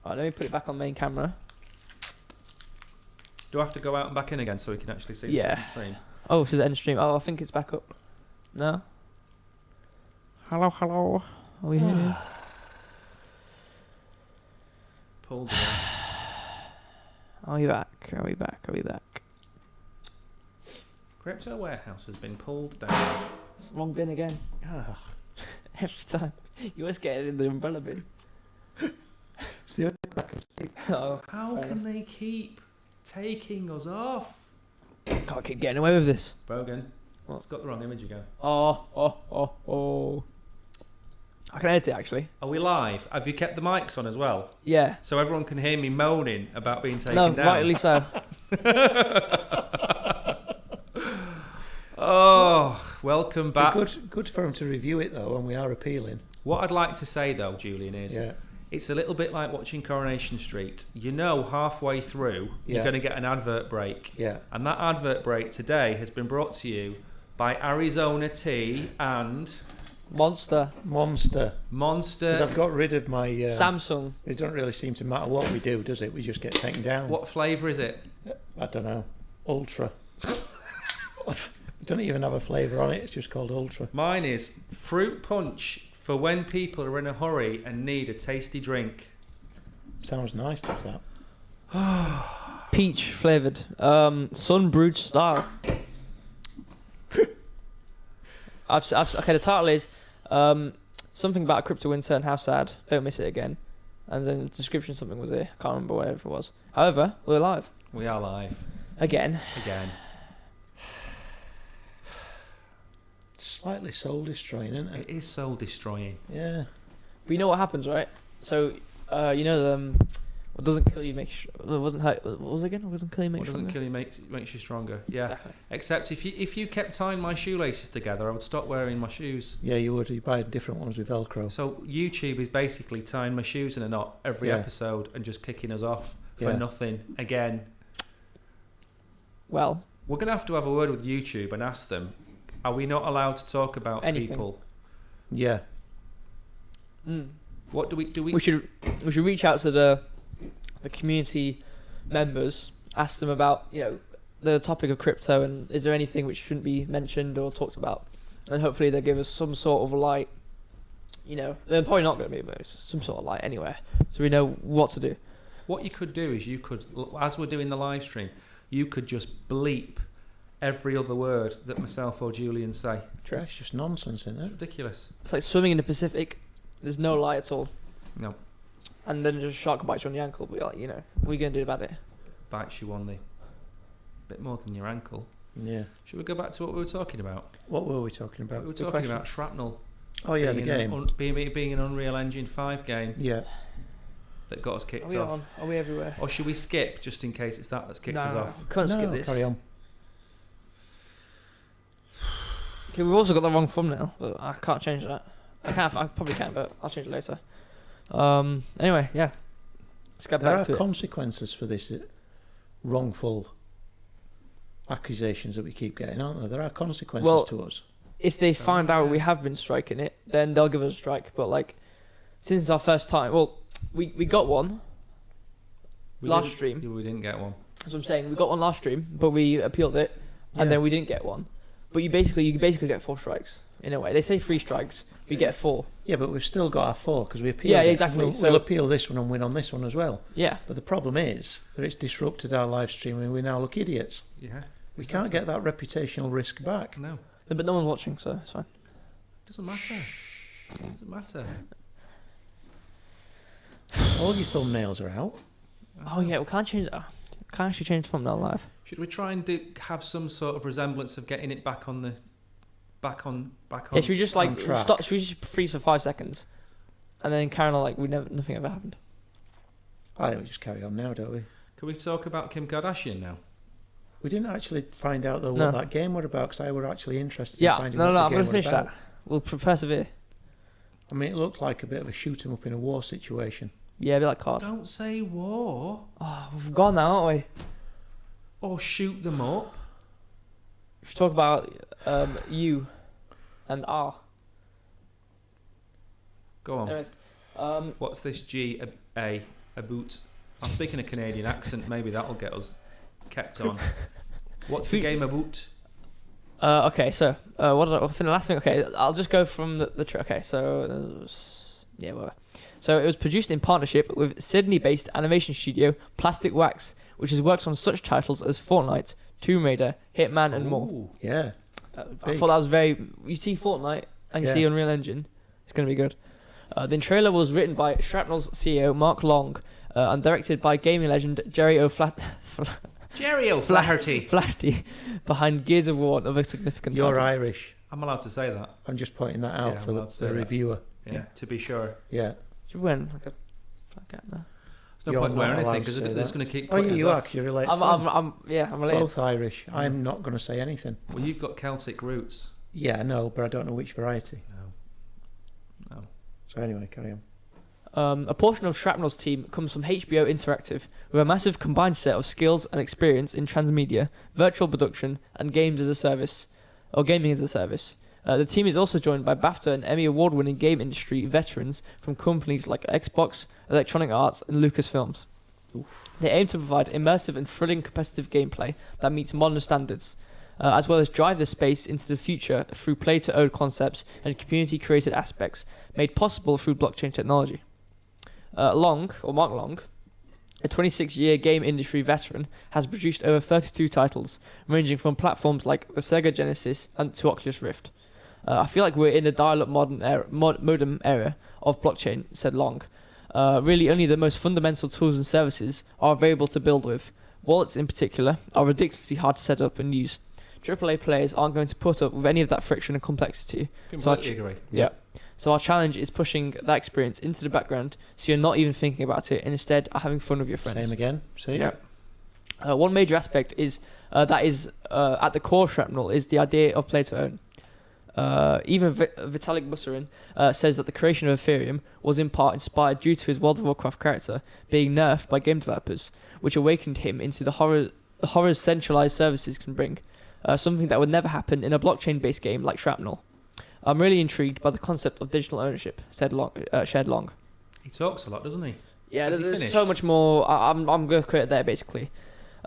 Alright, let me put it back on main camera. Do I have to go out and back in again so we can actually see the Yeah. second stream? Oh, it says end stream. Oh, I think it's back up. No? Hello, hello. Are we here? Pulled away. Are we back? Are we back? Are we back? Crypto Warehouse has been pulled down. Wrong bin again. Every time. You always get it in the umbrella bin. It's the only I can see. Oh, How can they keep taking us off? can't keep getting away with this. Brogan. What? It's got the wrong image again. Oh. I can edit it actually. Are we live? Have you kept the mics on as well? Yeah. So everyone can hear me moaning about being taken No, down? rightly so. Oh, welcome back. Good for him to review it though, and we are appealing. What I'd like to say though, Julian, is it's a little bit like watching Coronation Street. You know, halfway through, you're going to get an advert break. Yeah. And that advert break today has been brought to you by Arizona Tea and Monster. Because I've got rid of my Samsung. It doesn't really seem to matter what we do, does it? We just get taken down. What flavour is it? I don't know. Ultra. It doesn't even have a flavour on it. It's just called Ultra. Mine is fruit punch for when people are in a hurry and need a tasty drink. Sounds nice, does that? Peach flavoured. Sun brewed style. Okay, the title is something about a crypto winter and how sad. Don't miss it again. And then the description something was there. Can't remember whatever it was. However, we're live. We are live. Again. Slightly soul destroying, isn't it? It is soul destroying. Yeah. But you know what happens, right? So, you know what doesn't kill you makes what wasn't hurt. What was it again? What doesn't kill you makes What you doesn't stronger? kill you makes you stronger. Yeah. Definitely. Except if you kept tying my shoelaces together, I would stop wearing my shoes. Yeah, you would. You buy different ones with Velcro. So YouTube is basically tying my shoes in a knot every episode and just kicking us off for nothing again. Well, we're gonna have to have a word with YouTube and ask them, are we not allowed to talk about anything. people? Yeah. What do we? We should reach out to the community members, ask them about the topic of crypto and is there anything which shouldn't be mentioned or talked about, and hopefully they'll give us some sort of light. They're probably not going to be, but some sort of light anywhere, so we know what to do. What you could do is you could, as we're doing the live stream, you could just bleep every other word that myself or Julian say. Yeah, it's just nonsense, isn't It's it? ridiculous. It's like swimming in the Pacific. There's no light at all. No. And then just a shark bites you on the ankle. But what are you going to do about it? Bites you on the bit more than your ankle. Yeah. Should we go back to what we were talking about? What were we talking about? We were Good talking question. about Shrapnel. Oh yeah, the being game. Being an Unreal Engine 5 game Yeah. that got us kicked Are we off. on? Are we everywhere? Or should we skip just in case it's that's kicked us off? Can't skip No, this. carry on. Okay, we've also got the wrong thumbnail, but I can't change that. I probably can, but I'll change it later. Anyway, yeah. Let's get There back are to it. consequences for this wrongful accusations that we keep getting, aren't there? There are consequences to us. If they find out we have been striking it, then they'll give us a strike. But since our first time, we got one last stream. We didn't get one. That's what I'm saying. We got one last stream, but we appealed it, and then we didn't get one. But you basically get 4 strikes in a way. They say 3 strikes, but you get 4. Yeah, but we've still got our 4 because we appealed. Yeah, it. exactly. We'll appeal this one and win on this one as well. Yeah. But the problem is that it's disrupted our live stream and we now look idiots. Yeah. We can't get that reputational risk back. No. But no one's watching, so it's fine. Doesn't matter. Doesn't matter. All your thumbnails are out. Oh yeah, we can't change. Can't actually change the thumbnail live. Should we try and have some sort of resemblance of getting it back on? Yeah, should we just stop? Should we just freeze for 5 seconds, and then carry on nothing ever happened? I think we just carry on now, don't we? Can we talk about Kim Kardashian now? We didn't actually find out though No. what that game was about because I were actually interested Yeah, in finding no, what the I'm game gonna was finish about. that. We'll persevere. I mean, it looked like a bit of a shoot 'em up in a war situation. Yeah, a bit like COD. Don't say war Oh, we've gone now, aren't we? or shoot them up. We should talk about U and R. Go on. Anyways, What's this G A a boot. I'm speaking a Canadian accent. Maybe that'll get us kept on. What's the game about? Okay, so what did I think the last thing? Okay, I'll just go from the okay. So yeah, well, so it was produced in partnership with Sydney-based animation studio Plastic Wax, which has worked on such titles as Fortnite, Tomb Raider, Hitman, and more. Ooh. Yeah. I thought that was very. You see Fortnite and you see Unreal Engine, it's gonna be good. The trailer was written by Shrapnel's CEO Mark Long and directed by gaming legend Jerry Jerry O'Flaherty. Flaherty, behind Gears of War and other significant You're titles. Irish. I'm allowed to say that. I'm just pointing that out Yeah, for I'm allowed to say the that. reviewer. Yeah, to be sure. Yeah. Should we win like a flag cap there? There's no You're point wearing not anything allowed because to say it's that. going to keep Oh, putting us you are, off. 'cause you're related to I'm him. I'm related. Both Irish. I'm not going to say anything. Well, you've got Celtic roots. Yeah, no, but I don't know which variety. No. So anyway, carry on. A portion of Shrapnel's team comes from HBO Interactive, with a massive combined set of skills and experience in transmedia, virtual production, and games as a service, or gaming as a service. The team is also joined by BAFTA and Emmy award-winning game industry veterans from companies like Xbox, Electronic Arts, and Lucasfilms. They aim to provide immersive and thrilling competitive gameplay that meets modern standards, as well as drive the space into the future through play-to-own concepts and community-created aspects made possible through blockchain technology. Mark Long, a 26-year game industry veteran, has produced over 32 titles, ranging from platforms like the Sega Genesis and to Oculus Rift. I feel like we're in the dial-up modem era of blockchain, said Long. Really, only the most fundamental tools and services are available to build with. Wallets, in particular, are ridiculously hard to set up and use. AAA players aren't going to put up with any of that friction and complexity. Completely agree. Yeah. So our challenge is pushing that experience into the background, so you're not even thinking about it, and instead are having fun with your friends. Same again. See? Yeah. One major aspect is that is at the core of Shrapnel is the idea of play to own. Even Vitalik Buterin says that the creation of Ethereum was in part inspired due to his World of Warcraft character being nerfed by game developers, which awakened him into the horrors centralized services can bring, something that would never happen in a blockchain-based game like Shrapnel. I'm really intrigued by the concept of digital ownership, said Shed Long. He talks a lot, doesn't he? Yeah, Has he there's finished? so much more. I'm going to quit it there, basically.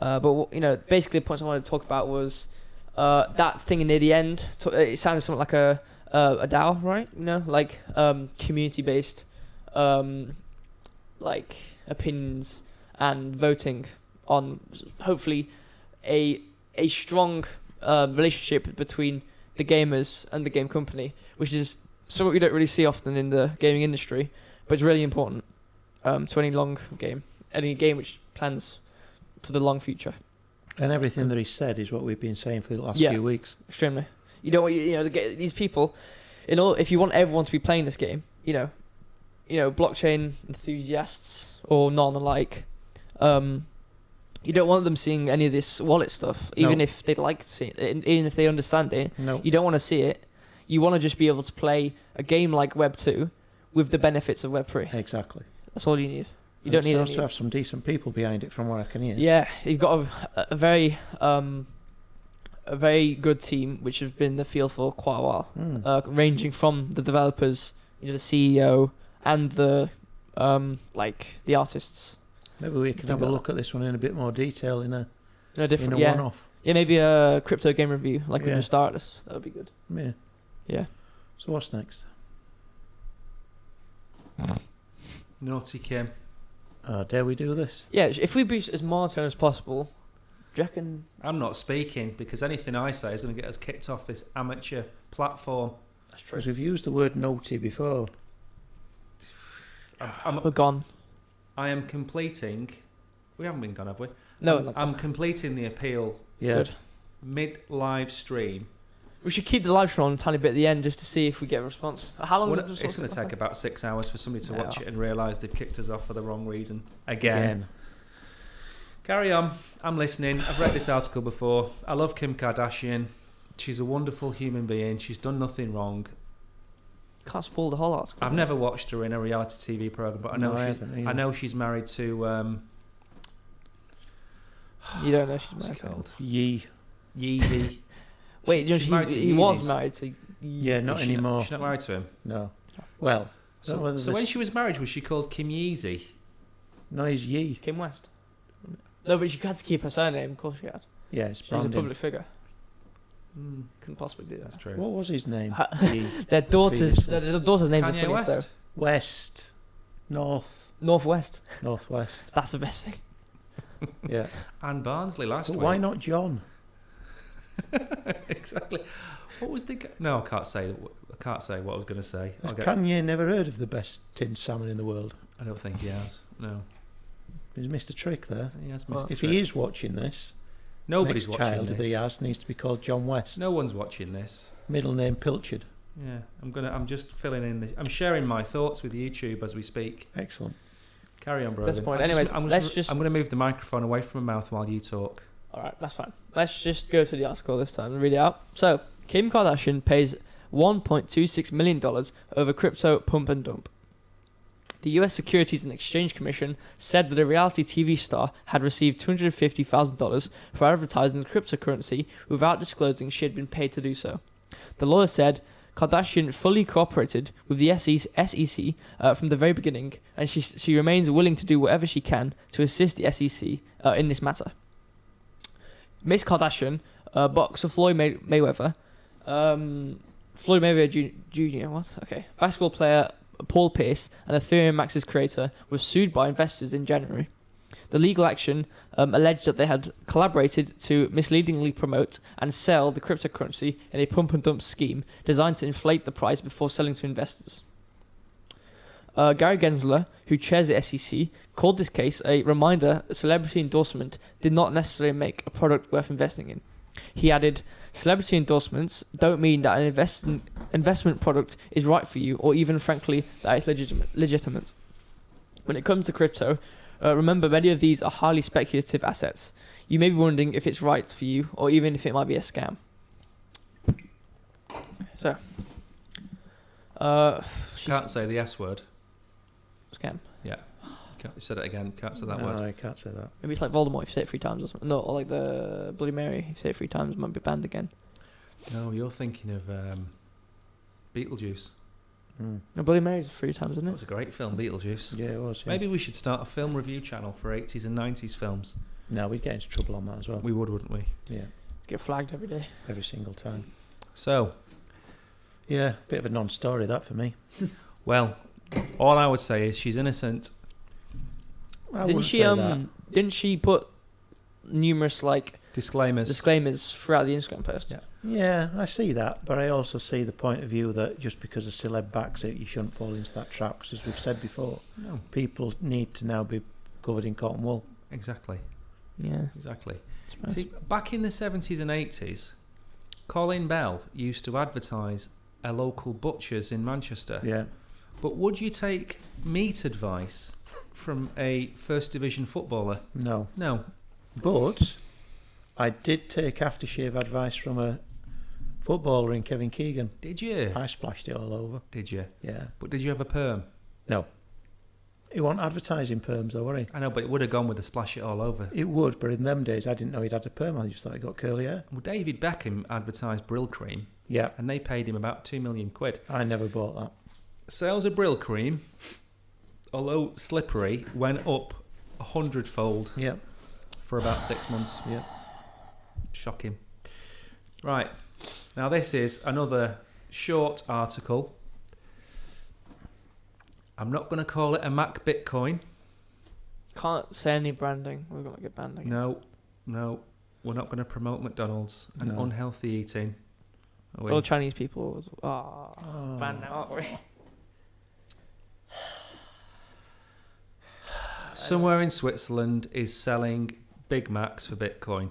But basically the points I wanted to talk about was that thing near the end. It sounded something like a DAO, right? Like community-based, like opinions and voting on hopefully a strong relationship between the gamers and the game company, which is something we don't really see often in the gaming industry, but it's really important to any game which plans for the long future. And everything that he said is what we've been saying for the last Yeah. few weeks. Extremely. You don't want these people. If you want everyone to be playing this game, blockchain enthusiasts or none alike, you don't want them seeing any of this wallet stuff, even No. if they'd like to see it, even if they understand it. No. You don't want to see it. You want to just be able to play a game like Web 2 with the benefits of Web 3. Exactly. That's all you need. You And don't need it any. sounds to have some decent people behind it, from what I can hear. Yeah, you've got a very good team, which has been in the field for quite a while, ranging from the developers, the CEO, and the the artists. Maybe we can have a look at this one in a bit more detail in a Different, in a one-off. Yeah, maybe a crypto game review, like we Yeah. just started this. That would be good. Yeah. Yeah. So what's next? Naughty Kim. Dare we do this? Yeah, if we be as monotone as possible, do you reckon? I'm not speaking because anything I say is going to get us kicked off this amateur platform. That's true. Because we've used the word naughty before. We're gone. I am completing. We haven't been gone, have we? No, I'm completing the appeal Yeah. Good. mid-live stream. We should keep the live show on a tiny bit at the end just to see if we get a response. How long? Well, did the it's response going to last take about 6 hours for somebody to Yeah. watch it and realise they've kicked us off for the wrong reason. Again. Again. Carry on. I'm listening. I've read this article before. I love Kim Kardashian. She's a wonderful human being. She's done nothing wrong. Can't spoil the whole article. I've never watched her in a reality TV program, but I know No, I she's. haven't either. I know she's married to. You don't know she's What's married. he called? Yee. Yeezy. Wait, She's married to he was Yeezys. married to. Yeah, not Is she anymore. She's not married to him. No. Well, don't know So, whether so when this- she was married, was she called Kim Yeezy? No, he's Yee. Kim West. No, but she had to keep her surname. Of course she had. Yeah, it's She's a branding. public figure. Mm, Couldn't possibly do that's that. true. What was his name? Yee. Their daughter's Previously. their daughter's name's the Kanye funniest West. West. North. though. Northwest. Northwest. That's the best thing. Yeah. Anne Barnsley last But week. why not John? Exactly. What was the? No, I can't say. I can't say what I was going to say. Has Kanye never heard of the best tinned salmon in the world? I don't think he has. No, He's missed a trick there. he has Well, missed. If a he trick. is watching this, Nobody's next watching child this. that he has needs to be called John West. No one's watching this. Middle name Pilchard. Yeah, I'm just filling in. I'm sharing my thoughts with YouTube as we speak. Excellent. Carry on, brother. That's the point. I just- Anyways, I'm let's just. just- I'm going to move the microphone away from my mouth while you talk. All right, that's fine. Let's just go to the article this time and read it out. So, Kim Kardashian pays $1.26 million over crypto pump and dump. The US Securities and Exchange Commission said that a reality TV star had received $250,000 for advertising the cryptocurrency without disclosing she had been paid to do so. The lawyer said Kardashian fully cooperated with the SEC from the very beginning, and she remains willing to do whatever she can to assist the SEC in this matter. Miss Kardashian, boxer Floyd Mayweather, Jr. What? Okay. Basketball player Paul Pierce and Ethereum Max's creator were sued by investors in January. The legal action alleged that they had collaborated to misleadingly promote and sell the cryptocurrency in a pump and dump scheme designed to inflate the price before selling to investors. Gary Gensler, who chairs the SEC, called this case a reminder that celebrity endorsement did not necessarily make a product worth investing in. He added, "Celebrity endorsements don't mean that an investment product is right for you, or even, frankly, that it's legitimate. When it comes to crypto, remember many of these are highly speculative assets. You may be wondering if it's right for you, or even if it might be a scam." So, she's Can't say the S word. scam. You said it again. Can't say that No, word. I can't say that. Maybe it's like Voldemort if you say it 3 times or something. No, or like the Bloody Mary if you say it 3 times, it might be banned again. No, you're thinking of Beetlejuice. Mm. No, Bloody Mary's 3 times, isn't That it? was a great film, Beetlejuice. Yeah, it was. Yeah. Maybe we should start a film review channel for 80s and 90s films. No, we'd get into trouble on that as well. We would, wouldn't we? Yeah, Get flagged every day. every single time. So, Yeah, bit of a non-story that for me. well, all I would say is she's innocent. I Didn't wouldn't she say that. didn't she put numerous like Disclaimers. disclaimers throughout the Instagram post? Yeah. Yeah, I see that, but I also see the point of view that just because a celeb backs it, you shouldn't fall into that trap. Because as we've said before, No, people need to now be covered in cotton wool. exactly. Yeah. Exactly. That's right. See, back in the 70s and 80s, Colin Bell used to advertise a local butcher's in Manchester. Yeah, But would you take meat advice from a first division footballer? no. No. But I did take aftershave advice from a footballer in Kevin Keegan. Did you? I splashed it all over. Did you? Yeah. But did you have a perm? No. He wasn't advertising perms though, were he? I know, but it would have gone with the splash it all over. It would, but in them days I didn't know he'd had a perm. I just thought he got curly hair. Well, David Beckham advertised Brill Cream, Yeah, and they paid him about £2 million. I never bought that. Sales of Brill Cream, although slippery, went up 100-fold Yeah, for about 6 months. yeah. Shocking. Right. Now this is another short article. I'm not going to call it a Mac Bitcoin. Can't say any branding. We're gonna get banned again. No. We're not going to promote McDonald's and No. unhealthy eating. Are we? All Chinese people. Oh. Banned now, aren't we? Somewhere in Switzerland is selling Big Macs for Bitcoin.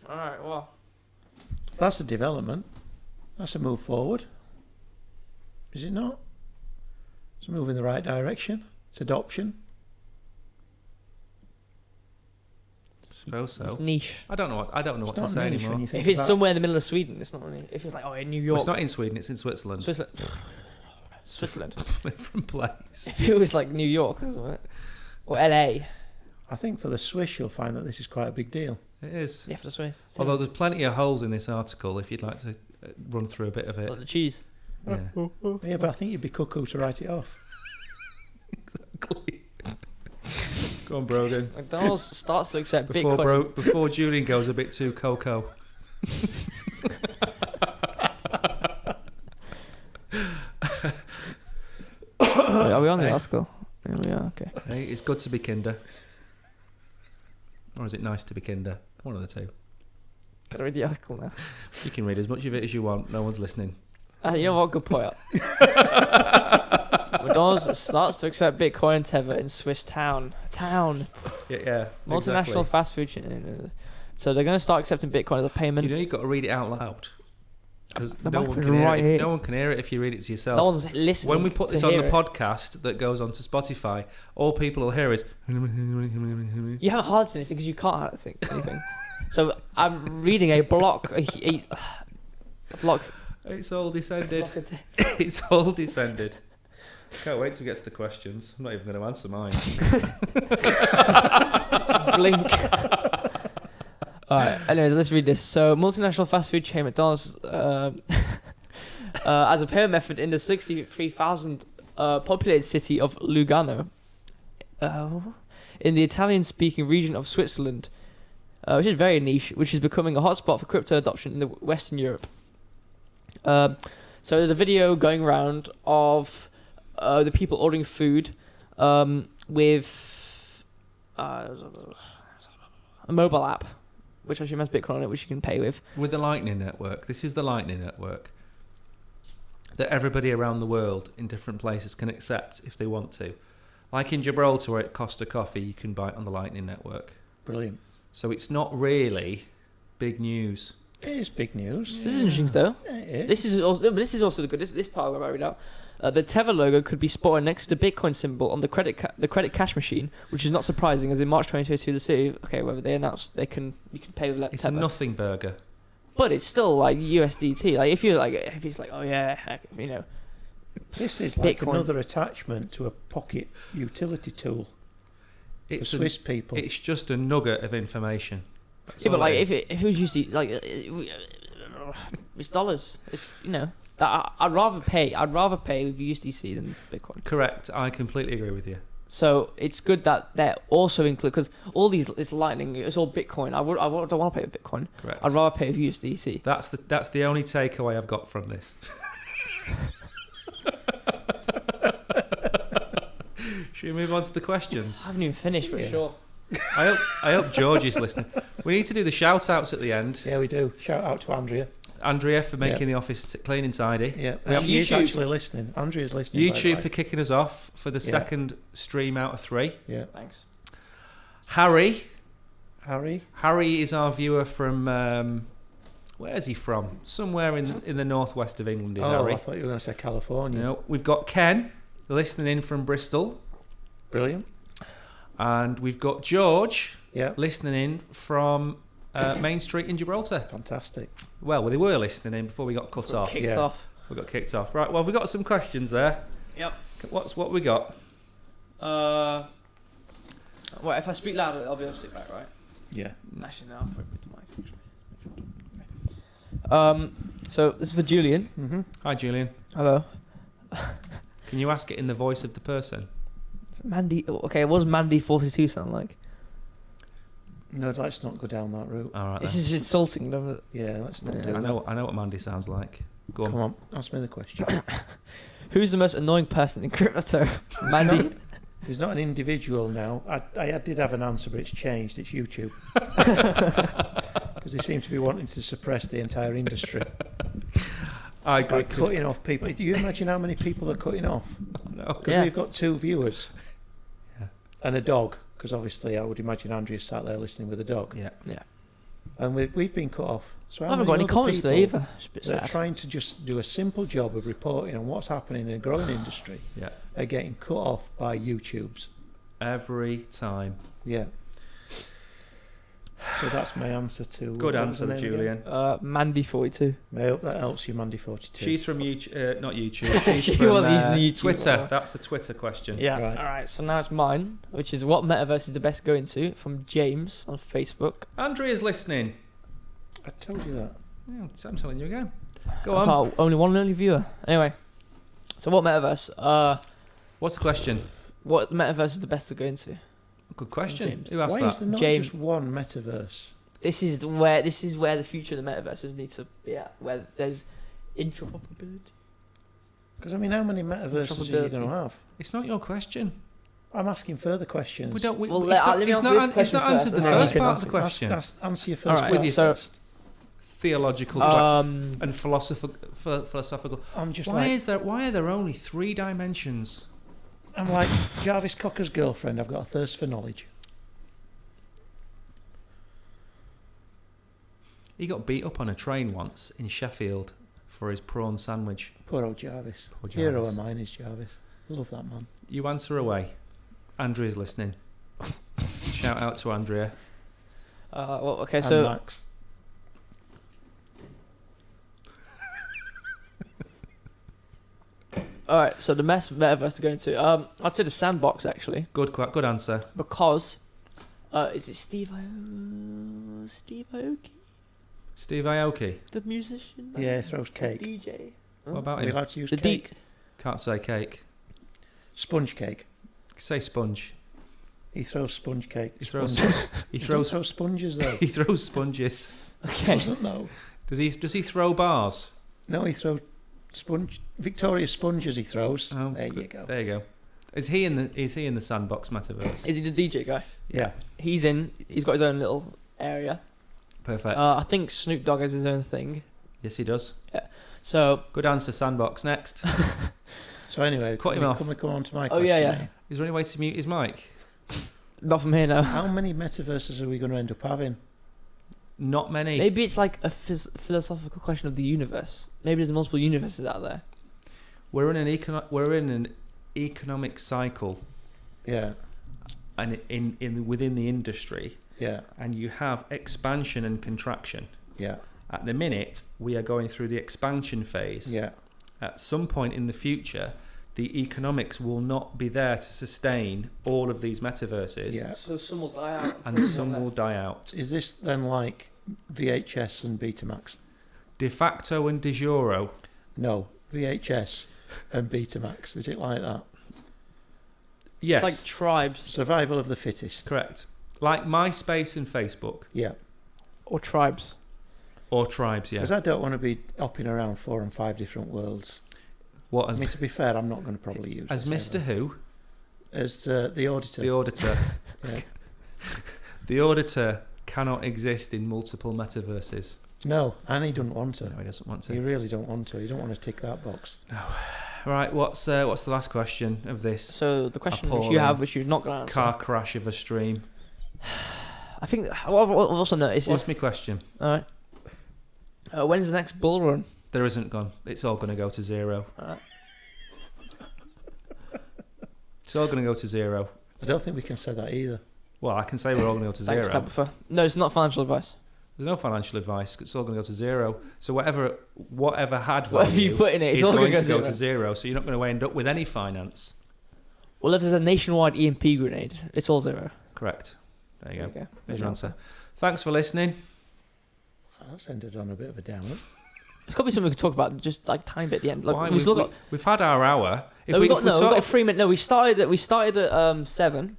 All right. Well, That's a development. That's a move forward. Is it not? It's a move in the right direction. It's adoption. Suppose it's so. niche. I don't know what It's to not say niche when anymore. you think If it's about- somewhere in the middle of Sweden, it's not really. If it's like in New Well, York, it's not in Sweden, it's in Switzerland. Switzerland. Switzerland. Different place. If it was like New York or something, or LA, I think for the Swiss you'll find that this is quite a big deal. It is. yeah, for the Swiss. Although there's plenty of holes in this article if you'd like to run through a bit of it. like the cheese. Yeah. Yeah, but I think you'd be cuckoo to write it off. Exactly. Go on, Brogan. McDonald's starts to accept Before Bitcoin. before Julian goes a bit too cocoa. Wait, are we on the Hey. article? Yeah, we are. Okay. Hey, it's good to be kinder. Or is it nice to be kinder? One of the two. Gotta read the article now. You can read as much of it as you want. No one's listening. You know what? Good point. McDonald's starts to accept Bitcoin and Tether in Swiss town. Yeah. Multinational exactly. fast food chain. So they're going to start accepting Bitcoin as a payment. You know, you've got to read it out loud. Because The no one microphone's can hear right it. here. No one can hear it if you read it to yourself. No one's listening. When we put to this on hear the it. podcast that goes onto Spotify, all people will hear is. You haven't highlighted anything because you can't highlight anything. So I'm reading a block. A block. It's all descended. block a- It's all descended. Can't wait till we get to the questions. I'm not even going to answer mine. Blink. Alright, anyways, let's read this. So, multinational fast food chain McDonald's as a payment method in the 63,000 populated city of Lugano in the Italian-speaking region of Switzerland, which is very niche, which is becoming a hotspot for crypto adoption in the Western Europe. So there's a video going around of the people ordering food with a mobile app, which actually has Bitcoin on it, which you can pay with. With the Lightning Network. This is the Lightning Network that everybody around the world in different places can accept if they want to. Like in Gibraltar, where it costs a coffee, you can buy it on the Lightning Network. Brilliant. So it's not really big news. It is big news. This is interesting, though. It is. This is also the good. This part I read out. The Tether logo could be spotted next to the Bitcoin symbol on the credit cash machine, which is not surprising, as in March 2022, the city, whether they announced you can pay with It's Tether. a nothing burger. But it's still like USDT. Like if it's like, oh yeah, heck, you know, This is like Bitcoin. another attachment to a pocket utility tool for It's Swiss people. It's just a nugget of information. That's yeah, but all like is. if it was USD, like it's dollars. It's that I'd rather pay with USDC than Bitcoin. Correct. I completely agree with you. So it's good that they're also include, because all this Lightning, it's all Bitcoin. I don't want to pay with Bitcoin. Correct. I'd rather pay with USDC. That's the only takeaway I've got from this. Should we move on to the questions? I haven't even finished for Yeah. sure. I hope George is listening. We need to do the shout outs at the end. Yeah, we do. Shout out to Andrea. Andrea for making the office clean and tidy. Yeah, We have she is YouTube. actually listening. Andrea's listening. by the YouTube way. for kicking us off for the Yeah. second stream out of 3. Yeah. Thanks. Harry Harry. is our viewer from where is he from? Somewhere in the northwest of England is Oh, Harry. I thought you were going to say California. No, we've got Ken listening in from Bristol, Brilliant. and we've got George Yeah. listening in from Main Street in Gibraltar. Fantastic. Well, they were listening in before we got cut off. Kicked Yeah. off. We got kicked off. Right. Well, we've got some questions there. Yep. What we got? Well, if I speak louder, I'll be able to sit back, right? Yeah. Actually, no. I'll put the mic. So this is for Julian. Mm-hmm. Hi, Julian. Hello. Can you ask it in the voice of the person? Mandy. Okay, what does Mandy 42 sound like? No, let's not go down that route. All right. This Then. is insulting, doesn't it? Yeah, let's not Yeah. do I that. know what Mandy sounds like. Go on. Come on, ask me the question. Who's the most annoying person in crypto? Mandy. There's not an individual now. I did have an answer, but it's changed. It's YouTube. Because they seem to be wanting to suppress the entire industry I agree. by cutting off people. Do you imagine how many people they're cutting off? No. Because Yeah. we've got 2 viewers Yeah. and a dog. Because obviously, I would imagine Andrea sat there listening with a dog, Yeah. and we've been cut off. So I how haven't many got any other comments people today either. It's a bit that are sad. trying to just do a simple job of reporting on what's happening in a growing industry Yeah. are getting cut off by YouTubes? Every time. Yeah. So that's my answer to. Good what was answer, her name again? Julian. Mandy 42. I hope that helps you, Mandy42. She's from YouTube, not YouTube. She's She from, was using YouTube. Twitter. That's a Twitter question. Yeah. Right. All right. So now it's mine, which is what metaverse is the best going to from James on Facebook. Andrea's listening. I told you that. Yeah, I'm telling you again. Go That's on. our only one and only viewer. Anyway, so what metaverse? What's the question? What metaverse is the best to go into? Good question. James. Who asked Why is that? there not James. just one metaverse? This is where the future of the metaverses needs to be at, where there's interoperability. Because I mean, how many metaverses are you going to have? It's not your question. I'm asking further questions. We don't. We, Well, it's not, let me it's answer not, this it's question not answered first, the and then first you can part of the question. Answer your All first right, question so- first. Theological question Um, and philosophical. I'm just Why are there only 3 dimensions? I'm like Jarvis Cocker's girlfriend. I've got a thirst for knowledge. He got beat up on a train once in Sheffield for his prawn sandwich. Poor old Jarvis. Poor Hero Jarvis. of mine is Jarvis. Love that man. You answer away. Andrea's listening. Shout out to Andrea. well, okay, And so Max. all right, so the metaverse to go into, I'd say the sandbox actually, Good answer. because is it Steve Aoki, Steve Aoki. the musician? Yeah, he throws the cake. DJ. What Are about we him? allowed to use The cake? Can't say cake. Sponge cake. Say sponge. He throws sponge cake. He throws. Sponges. He He throws. throws sponges though. He throws sponges. Okay. Doesn't know. Does he throw bars? No, he throws Victoria sponges. He throws. Oh, there good. you go. There you go. Is he in the sandbox metaverse? Is he the DJ guy? Yeah. He's got his own little area. Perfect. I think Snoop Dogg has his own thing. Yes, he does. So Good answer. Sandbox next. So anyway, Cut him can we- off. Can we come on to my Oh, question? yeah, yeah. here? Is there any way to mute his mic? not from here now. How many metaverses are we going to end up having? Not many. Maybe it's like a philosophical question of the universe. Maybe there's multiple universes out there. We're in an economic cycle, Yeah. and within the industry, Yeah. and you have expansion and contraction. Yeah. At the minute, we are going through the expansion phase. Yeah. At some point in the future, the economics will not be there to sustain all of these metaverses, Yeah. So some will die out. and some will die out. Is this then like VHS and Betamax? De facto and de jure. No, VHS and Betamax. Is it like that? Yes, It's like tribes Survival of the fittest. correct. Like MySpace and Facebook, Yeah. or tribes. or tribes. Yeah. Because I don't want to be hopping around 4 and 5 different worlds. What I as mean, to be fair, I'm not going to probably use as it Mr. ever. Who? As the auditor. The auditor. Yeah. The auditor cannot exist in multiple metaverses. No, and he doesn't want to. No, he doesn't want You to. really don't want to. You don't want to tick that box. Right, what's the last question of this So the question which Appalling. you have, which you're not going to answer, car crash of a stream? I think what I've also noticed What's is, my question? all right, when's the next bull run? There isn't gone. It's all going to go to zero. Alright. It's all going to go to zero. I don't think we can say that either. Well, I can say we're all going to go to Thanks, zero. Tabitha. No, it's not financial advice. There's no financial advice. It's all going to go to zero. So whatever had Whatever value you put in it, it's is all going going to go to zero. So you're not going to end up with any finance. Well, if there's a nationwide EMP grenade, it's all zero. Correct. There you go. Okay. There's your answer. Thanks for listening. That's ended on a bit of a downer. It's got to be something we can talk about, just like tiny bit at the end. Like Why? we still got. We've had our hour. No, we've got 3 minutes. No, we started at 7,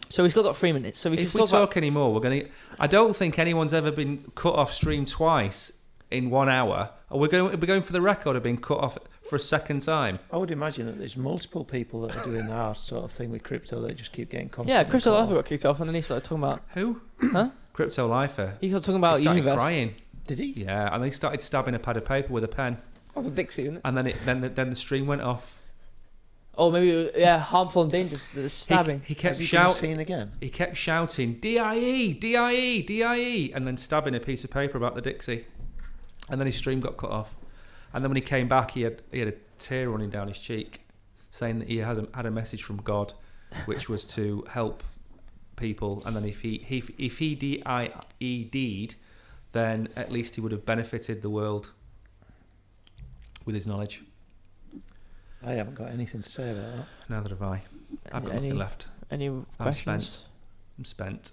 so we still got 3 minutes. So we can If we still talk anymore, we're going to. I don't think anyone's ever been cut off stream twice in 1 hour. Are we going for the record of being cut off for a second time? I would imagine that there's multiple people that are doing our sort of thing with crypto that just keep getting constant. Yeah, Crypto Life got kicked off, and then he started talking about. Who? Huh? Crypto Lifer. He started talking about He started universe. crying. Did he? Yeah, and they started stabbing a pad of paper with a pen, That was a Dixie, wasn't it? and then the stream went off. Oh, maybe harmful and dangerous. The stabbing. He kept Has he been shouting. seen again? He kept shouting DIE, DIE, DIE, and then stabbing a piece of paper about the Dixie, and then his stream got cut off. And then when he came back, he had a tear running down his cheek, saying that he had a message from God, which was to help people. And then if he DIE'd, then at least he would have benefited the world with his knowledge. I haven't got anything to say about that. Neither have I. I've got nothing left. Any I'm questions? spent.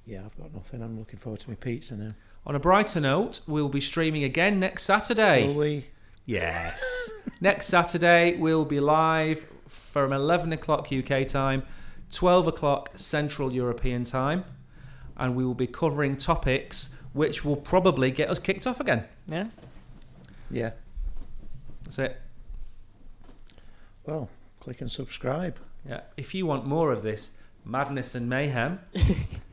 Yeah, I've got nothing. I'm looking forward to my pizza now. On a brighter note, we'll be streaming again next Saturday. Will we? Yes. Next Saturday, we'll be live from 11 o'clock UK time 12 o'clock Central European time, and we will be covering topics which will probably get us kicked off again. Yeah. Yeah. That's it. Well, click and subscribe. Yeah. If you want more of this madness and mayhem,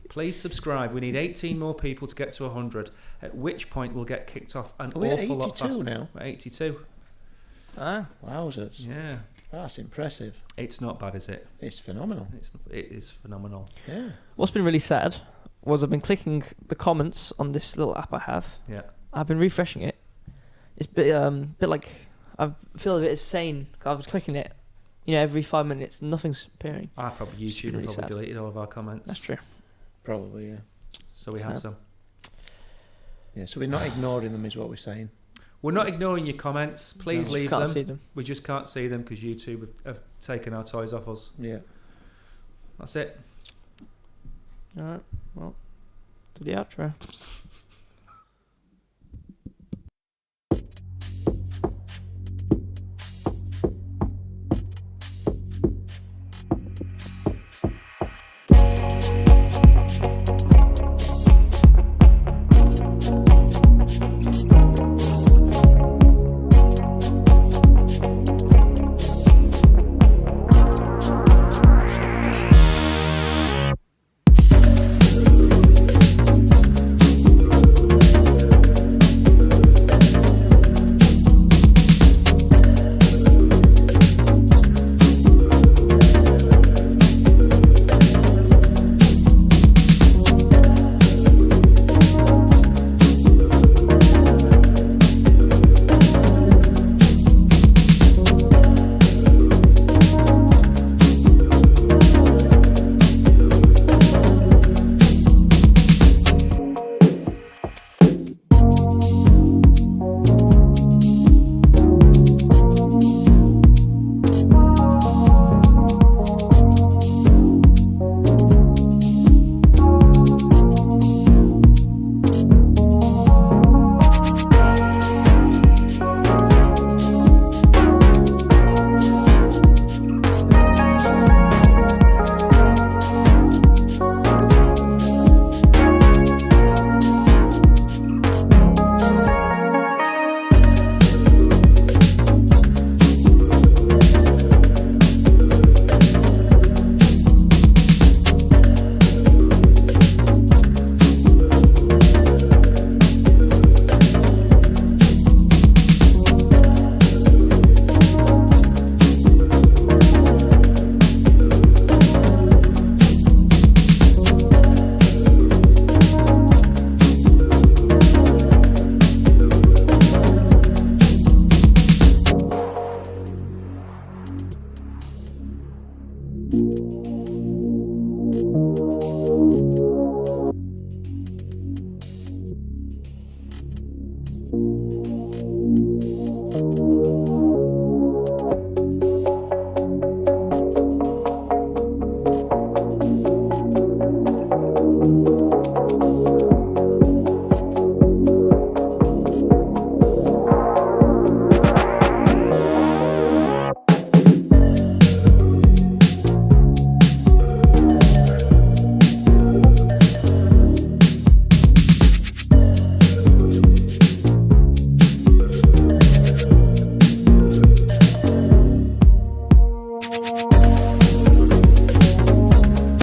please subscribe. We need 18 more people to get to 100, at which point we'll get kicked off an Are we at awful lot 82 faster. now? We're 82. Ah. Wowzers. Yeah. That's impressive. It's not bad, is it? It's phenomenal. It is phenomenal. Yeah. What's been really sad was I've been clicking the comments on this little app I have. Yeah. I've been refreshing it. It's bit like I feel a bit insane. I was clicking it, every 5 minutes, nothing's appearing. Probably It's YouTube really probably sad. deleted all of our comments. That's true. Probably, yeah. So we have Sad. some. Yeah, so we're not ignoring them is what we're saying. We're not ignoring your comments. Please No. leave Can't them. see them. We just can't see them because YouTube have taken our toys off us. Yeah. That's it. All right. Well, to the outro.